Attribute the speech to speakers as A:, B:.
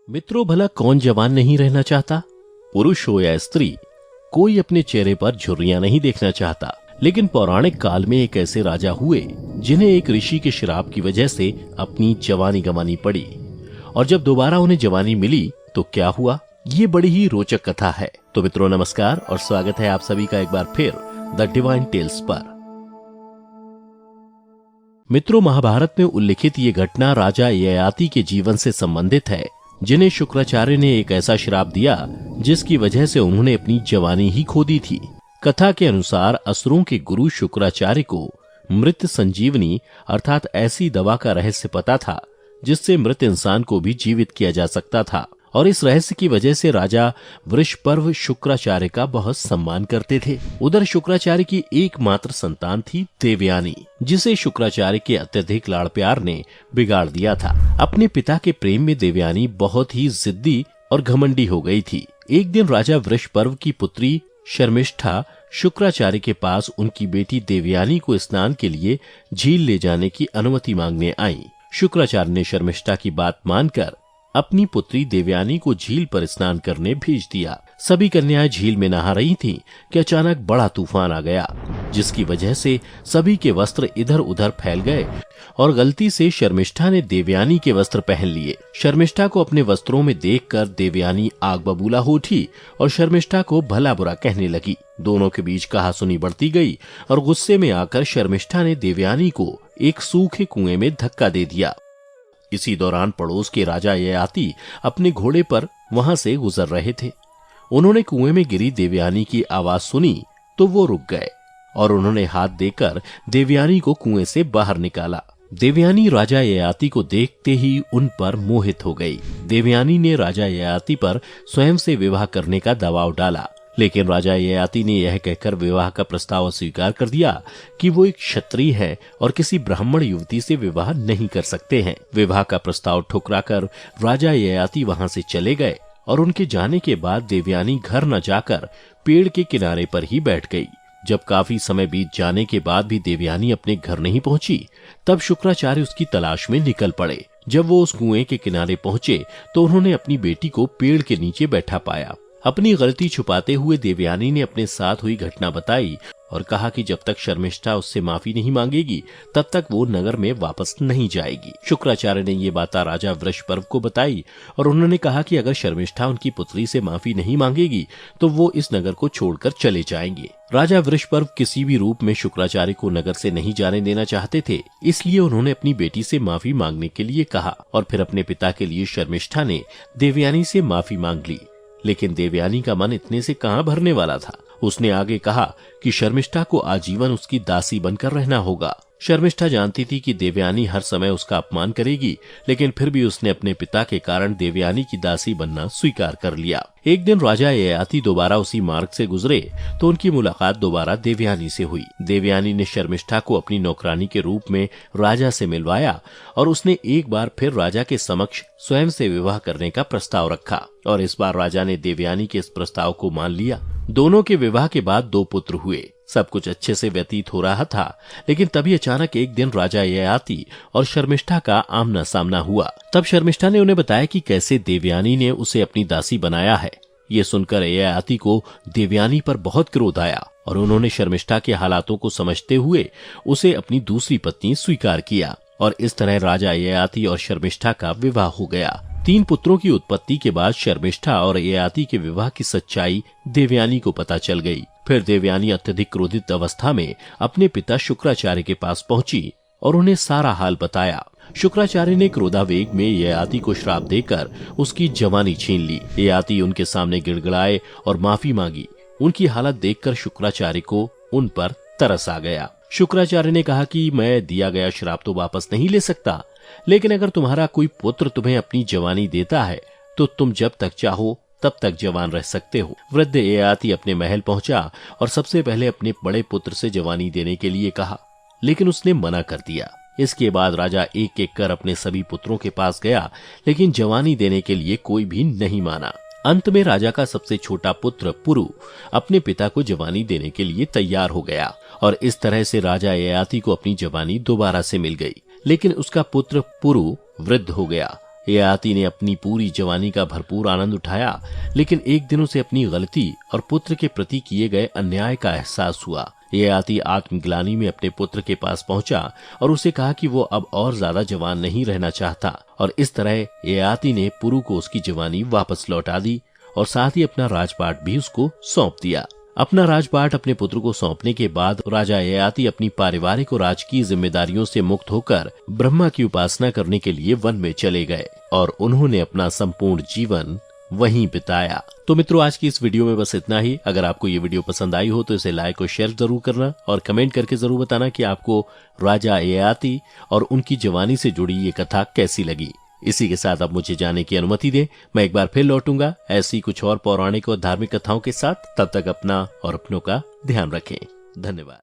A: मित्रों, भला कौन जवान नहीं रहना चाहता? पुरुष हो या स्त्री, कोई अपने चेहरे पर झुर्रियां नहीं देखना चाहता। लेकिन पौराणिक काल में एक ऐसे राजा हुए जिन्हें एक ऋषि के श्राप की वजह से अपनी जवानी गंवानी पड़ी, और जब दोबारा उन्हें जवानी मिली तो क्या हुआ, ये बड़ी ही रोचक कथा है। तो मित्रों नमस्कार और स्वागत है आप सभी का एक बार फिर द डिवाइन टेल्स पर। मित्रों, महाभारत में उल्लिखित ये घटना राजा ययाति के जीवन से संबंधित है, जिन्हें शुक्राचार्य ने एक ऐसा श्राप दिया जिसकी वजह से उन्होंने अपनी जवानी ही खो दी थी। कथा के अनुसार असुरों के गुरु शुक्राचार्य को मृत संजीवनी अर्थात ऐसी दवा का रहस्य पता था जिससे मृत इंसान को भी जीवित किया जा सकता था, और इस रहस्य की वजह से राजा वृषपर्व शुक्राचार्य का बहुत सम्मान करते थे। उधर शुक्राचार्य की एकमात्र संतान थी देवयानी, जिसे शुक्राचार्य के अत्यधिक लाड़ प्यार ने बिगाड़ दिया था। अपने पिता के प्रेम में देवयानी बहुत ही जिद्दी और घमंडी हो गई थी। एक दिन राजा वृषपर्व की पुत्री शर्मिष्ठा शुक्राचार्य के पास उनकी बेटी देवयानी को स्नान के लिए झील ले जाने की अनुमति मांगने आई। शुक्राचार्य ने शर्मिष्ठा की बात मानकर अपनी पुत्री देवयानी को झील पर स्नान करने भेज दिया। सभी कन्याएं झील में नहा रही थीं कि अचानक बड़ा तूफान आ गया, जिसकी वजह से सभी के वस्त्र इधर उधर फैल गए और गलती से शर्मिष्ठा ने देवयानी के वस्त्र पहन लिए। शर्मिष्ठा को अपने वस्त्रों में देखकर देवयानी आग बबूला हो उठी और शर्मिष्ठा को भला बुरा कहने लगी। दोनों के बीच कहासुनी बढ़ती गई और गुस्से में आकर शर्मिष्ठा ने देवयानी को एक सूखे कुएं में धक्का दे दिया। इसी दौरान पड़ोस के राजा ययाति अपने घोड़े पर वहां से गुजर रहे थे। उन्होंने कुएं में गिरी देवयानी की आवाज सुनी तो वो रुक गए और उन्होंने हाथ देकर देवयानी को कुएं से बाहर निकाला। देवयानी राजा ययाति को देखते ही उन पर मोहित हो गई। देवयानी ने राजा ययाति पर स्वयं से विवाह करने का दबाव डाला, लेकिन राजा ययाति ने यह कहकर विवाह का प्रस्ताव अस्वीकार कर दिया कि वो एक क्षत्रिय है और किसी ब्राह्मण युवती से विवाह नहीं कर सकते हैं। विवाह का प्रस्ताव ठुकराकर राजा ययाति वहां से चले गए और उनके जाने के बाद देवयानी घर न जाकर पेड़ के किनारे पर ही बैठ गई। जब काफी समय बीत जाने के बाद भी देवयानी अपने घर नहीं पहुंची, तब शुक्राचार्य उसकी तलाश में निकल पड़े। जब वो उस कुएं के किनारे पहुंचे तो उन्होंने अपनी बेटी को पेड़ के नीचे बैठा पाया। अपनी गलती छुपाते हुए देवयानी ने अपने साथ हुई घटना बताई और कहा कि जब तक शर्मिष्ठा उससे माफी नहीं मांगेगी तब तक वो नगर में वापस नहीं जाएगी। शुक्राचार्य ने ये बात राजा वृषपर्व को बताई और उन्होंने कहा कि अगर शर्मिष्ठा उनकी पुत्री से माफी नहीं मांगेगी तो वो इस नगर को छोड़कर चले जाएंगे। राजा वृषपर्व किसी भी रूप में शुक्राचार्य को नगर से नहीं जाने देना चाहते थे, इसलिए उन्होंने अपनी बेटी से माफी मांगने के लिए कहा और फिर अपने पिता के लिए शर्मिष्ठा ने देवयानी से माफी मांग ली। लेकिन देवयानी का मन इतने से कहां भरने वाला था। उसने आगे कहा कि शर्मिष्ठा को आजीवन उसकी दासी बनकर रहना होगा। शर्मिष्ठा जानती थी कि देवयानी हर समय उसका अपमान करेगी, लेकिन फिर भी उसने अपने पिता के कारण देवयानी की दासी बनना स्वीकार कर लिया। एक दिन राजा ययाति दोबारा उसी मार्ग से गुजरे तो उनकी मुलाकात दोबारा देवयानी से हुई। देवयानी ने शर्मिष्ठा को अपनी नौकरानी के रूप में राजा से मिलवाया और उसने एक बार फिर राजा के समक्ष स्वयं से विवाह करने का प्रस्ताव रखा, और इस बार राजा ने देवयानी के इस प्रस्ताव को मान लिया। दोनों के विवाह के बाद 2 पुत्र हुए। सब कुछ अच्छे से व्यतीत हो रहा था, लेकिन तभी अचानक एक दिन राजा ययाति और शर्मिष्ठा का आमना सामना हुआ। तब शर्मिष्ठा ने उन्हें बताया कि कैसे देवयानी ने उसे अपनी दासी बनाया है। ये सुनकर ययाति को देवयानी पर बहुत क्रोध आया और उन्होंने शर्मिष्ठा के हालातों को समझते हुए उसे अपनी दूसरी पत्नी स्वीकार किया, और इस तरह राजा ययाति और शर्मिष्ठा का विवाह हो गया। 3 पुत्रों की उत्पत्ति के बाद शर्मिष्ठा और ययाति के विवाह की सच्चाई देवयानी को पता चल गई। फिर देवयानी अत्यधिक क्रोधित अवस्था में अपने पिता शुक्राचार्य के पास पहुंची और उन्हें सारा हाल बताया। शुक्राचार्य ने क्रोधावेग में ययाति को श्राप देकर उसकी जवानी छीन ली। ययाति उनके सामने गिड़गिड़ाए और माफी मांगी। उनकी हालत देखकर शुक्राचार्य को उन पर तरस आ गया। शुक्राचार्य ने कहा कि मैं दिया गया श्राप तो वापस नहीं ले सकता, लेकिन अगर तुम्हारा कोई पुत्र तुम्हें अपनी जवानी देता है तो तुम जब तक चाहो तब तक जवान रह सकते हो। वृद्ध ययाति अपने महल पहुंचा और सबसे पहले अपने बड़े पुत्र से जवानी देने के लिए कहा, लेकिन उसने मना कर दिया। इसके बाद राजा एक एक कर अपने सभी पुत्रों के पास गया, लेकिन जवानी देने के लिए कोई भी नहीं माना। अंत में राजा का सबसे छोटा पुत्र पुरु अपने पिता को जवानी देने के लिए तैयार हो गया, और इस तरह से राजा ययाति को अपनी जवानी दोबारा से मिल गई। लेकिन उसका पुत्र पुरु वृद्ध हो गया। ययाति ने अपनी पूरी जवानी का भरपूर आनंद उठाया, लेकिन एक दिन उसे अपनी गलती और पुत्र के प्रति किए गए अन्याय का एहसास हुआ। ययाति आत्मग्लानि में अपने पुत्र के पास पहुंचा और उसे कहा कि वो अब और ज्यादा जवान नहीं रहना चाहता, और इस तरह ययाति ने पुरु को उसकी जवानी वापस लौटा दी और साथ ही अपना राजपाट भी उसको सौंप दिया। अपना राजपाट अपने पुत्र को सौंपने के बाद राजा ययाति अपनी पारिवारिक और राजकीय जिम्मेदारियों से मुक्त होकर ब्रह्मा की उपासना करने के लिए वन में चले गए और उन्होंने अपना संपूर्ण जीवन वहीं बिताया। तो मित्रों, आज की इस वीडियो में बस इतना ही। अगर आपको ये वीडियो पसंद आई हो तो इसे लाइक और शेयर जरूर करना और कमेंट करके जरूर बताना कि आपको राजा ययाति और उनकी जवानी से जुड़ी ये कथा कैसी लगी। इसी के साथ अब मुझे जाने की अनुमति दें। मैं एक बार फिर लौटूंगा ऐसी कुछ और पौराणिक और धार्मिक कथाओं के साथ। तब तक अपना और अपनों का ध्यान रखें। धन्यवाद।